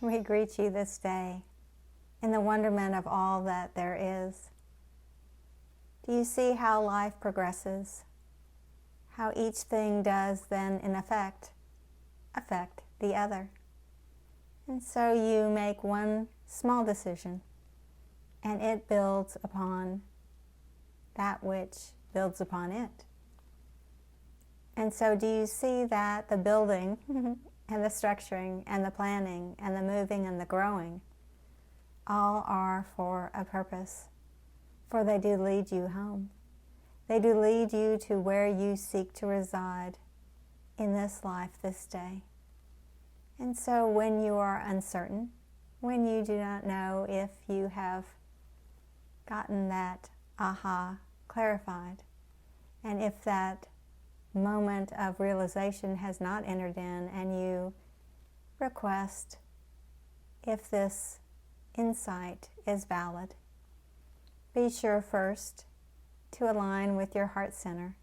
We greet you this day in the wonderment of all that there is. Do you see how life progresses? How each thing does then in effect affect the other. And so you make one small decision and it builds upon that which builds upon it. And so do you see that the building and the structuring and the planning and the moving and the growing all are for a purpose? For they do lead you home. They do lead you to where you seek to reside in this life this day. And so when you are uncertain, when you do not know if you have gotten that aha clarified, and if that moment of realization has not entered in, and you request if this insight is valid, be sure first to align with your heart center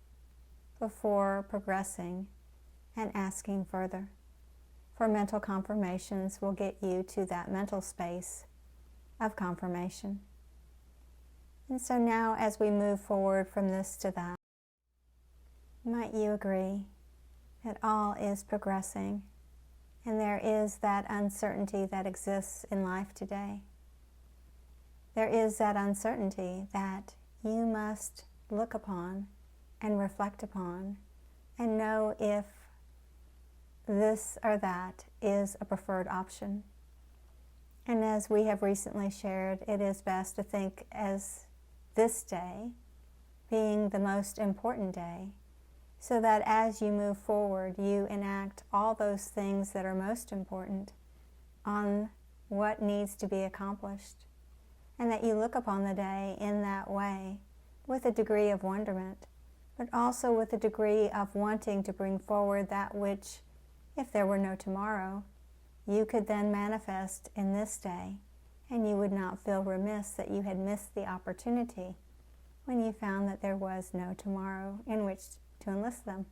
before progressing and asking further. For mental confirmations will get you to that mental space of confirmation. And so now as we move forward from this to that, might you agree that all is progressing and there is that uncertainty that exists in life today? There is that uncertainty that you must look upon and reflect upon and know if this or that is a preferred option. And as we have recently shared, it is best to think as this day being the most important day, so that as you move forward, you enact all those things that are most important on what needs to be accomplished, and that you look upon the day in that way with a degree of wonderment, but also with a degree of wanting to bring forward that which, if there were no tomorrow, you could then manifest in this day, and you would not feel remiss that you had missed the opportunity when you found that there was no tomorrow in which to enlist them.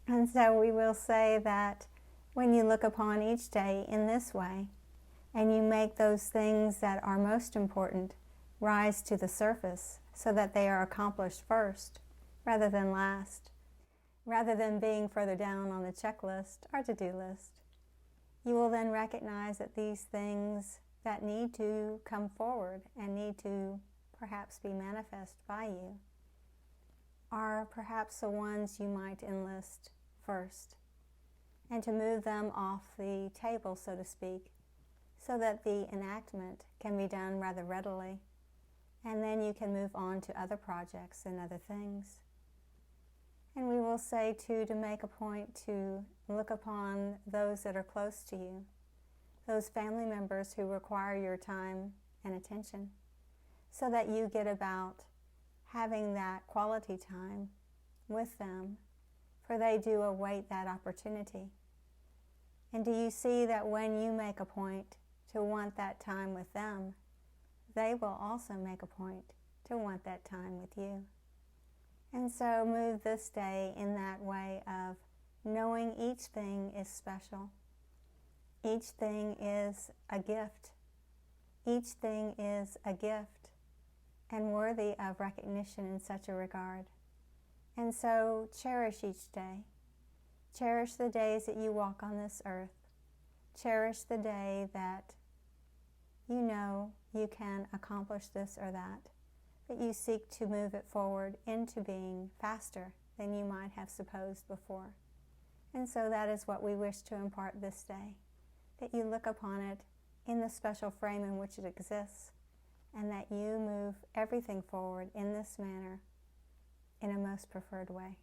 And so we will say that when you look upon each day in this way, and you make those things that are most important rise to the surface so that they are accomplished first rather than last, rather than being further down on the checklist or to-do list, you will then recognize that these things that need to come forward and need to perhaps be manifest by you are perhaps the ones you might enlist first, and to move them off the table, so to speak, so that the enactment can be done rather readily, and then you can move on to other projects and other things. And we will say, too, to make a point to look upon those that are close to you, those family members who require your time and attention, so that you get about having that quality time with them, for they do await that opportunity. And do you see that when you make a point to want that time with them, they will also make a point to want that time with you? And so move this day in that way of knowing each thing is special. Each thing is a gift. Each thing is a gift and worthy of recognition in such a regard. And so cherish each day. Cherish the days that you walk on this earth. Cherish the day that you know you can accomplish this or that you seek to move it forward into being faster than you might have supposed before. And so that is what we wish to impart this day, that you look upon it in the special frame in which it exists, and that you move everything forward in this manner in a most preferred way.